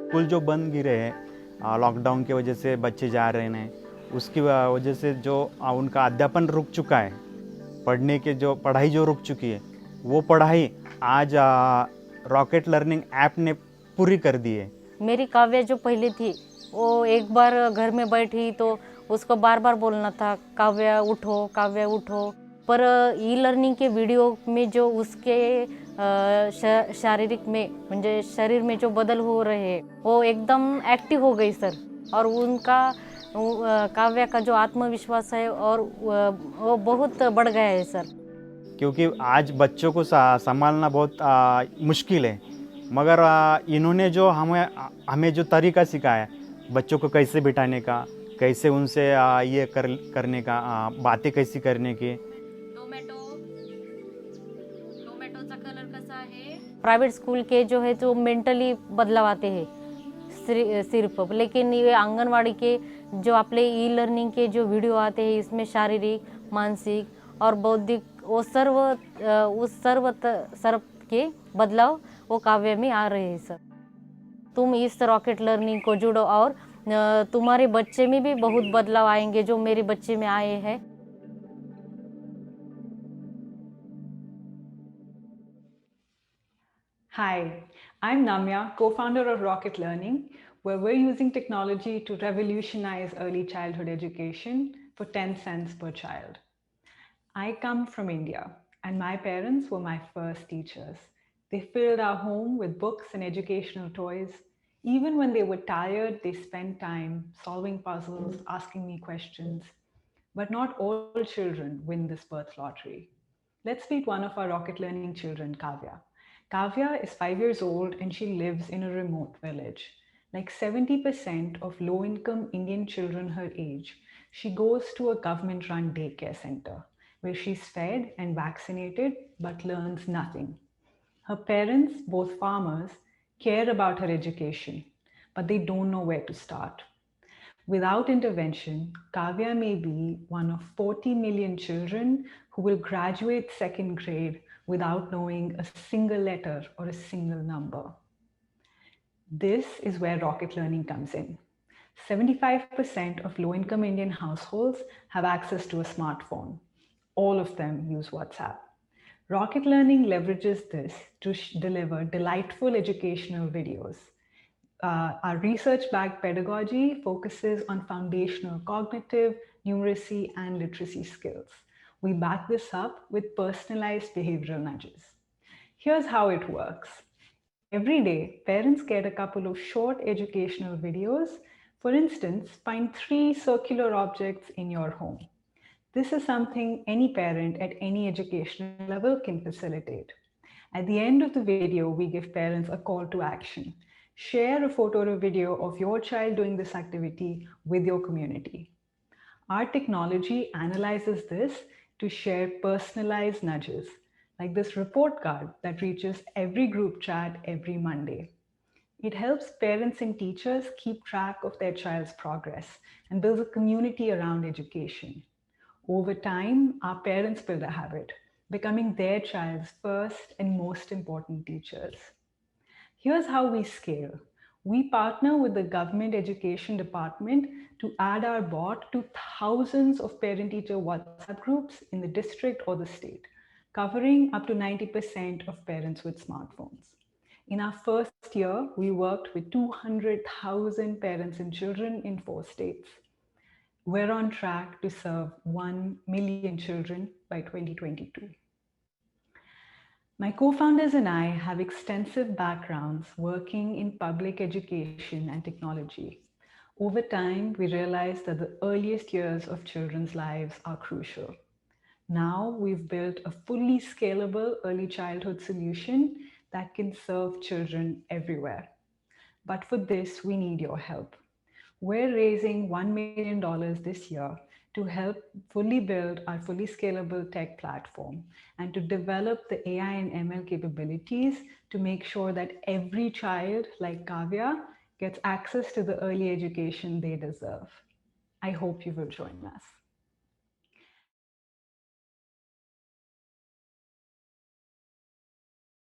School जो बंद गिरे हैं लॉकडाउन की वजह से बच्चे जा रहे हैं, उसकी वजह से जो उनका अध्यापन रुक चुका है, पढ़ने के जो पढ़ाई जो रुक चुकी है, वो पढ़ाई आज रॉकेट लर्निंग ऐप ने पूरी कर दी है। मेरी काव्या जो पहले थी, वो एक बार घर में बैठी तो उसको बार बार बोलना था, काव्या उठो, काव्या उठो। पर ई लर्निंग के वीडियो में जो उसके शारीरिक में म्हणजे शरीर में जो बदल हो रहे हैं, वो एकदम एक्टिव हो गई सर। और उनका काव्या का जो आत्मविश्वास है और वो बहुत बढ़ गया है सर। क्योंकि आज बच्चों को संभालना बहुत मुश्किल है, मगर इन्होंने जो हमें जो तरीका सिखाया, बच्चों को कैसे बिठाने का, कैसे उनसे ये करने का, बातें कैसी करने की। टोमॅटोचा कलर कसा आहे? प्राइवेट स्कूल के जो है तो मेंटली बदलाव आते हैं सिर्फ, लेकिन ये आंगनवाड़ी के जो अपने ई लर्निंग के जो वीडियो आते हैं, इसमें शारीरिक, मानसिक और बौद्धिक वो सर्व के बदलाव वो काव्य में आ रहे हैं सर। तुम इस रॉकेट लर्निंग को जुड़ो और तुम्हारे बच्चे में भी बहुत बदलाव आएंगे जो मेरे बच्चे में आए हैं। Hi, I'm Namya, co-founder of Rocket Learning, where we're using technology to revolutionize early childhood education for 10 cents per child. I come from India, and my parents were my first teachers. They filled our home with books and educational toys. Even when they were tired, they spent time solving puzzles, asking me questions. But not all children win this birth lottery. Let's meet one of our Rocket Learning children, Kavya. Kavya is 5 years old and she lives in a remote village. Like 70% of low income Indian children her age, she goes to a government run daycare center where she's fed and vaccinated but learns nothing. Her parents, both farmers, care about her education, but they don't know where to start. Without intervention, Kavya may be one of 40 million children who will graduate second grade without knowing a single letter or a single number. This is where Rocket Learning comes in. 75% of low-income Indian households have access to a smartphone. All of them use WhatsApp. Rocket Learning leverages this to deliver delightful educational videos. Our research-backed pedagogy focuses on foundational cognitive, numeracy, and literacy skills. We back this up with personalized behavioral nudges. Here's how it works. Every day, parents get a couple of short educational videos. For instance, find 3 circular objects in your home. This is something any parent at any educational level can facilitate. At the end of the video, we give parents a call to action. Share a photo or video of your child doing this activity with your community. Our technology analyzes this to share personalized nudges, like this report card that reaches every group chat every Monday. It helps parents and teachers keep track of their child's progress and builds a community around education. Over time, our parents build a habit, becoming their child's first and most important teachers. Here's how we scale. We partner with the government education department to add our bot to thousands of parent-teacher WhatsApp groups in the district or the state, covering up to 90% of parents with smartphones. In our first year, we worked with 200,000 parents and children in 4 states. We're on track to serve 1 million children by 2022. My co-founders and I have extensive backgrounds working in public education and technology. Over time, we realized that the earliest years of children's lives are crucial. Now we've built a fully scalable early childhood solution that can serve children everywhere. But for this, we need your help. We're raising $1 million this year to help fully build our fully scalable tech platform and to develop the AI and ML capabilities to make sure that every child like Kavya gets access to the early education they deserve. I hope you will join us.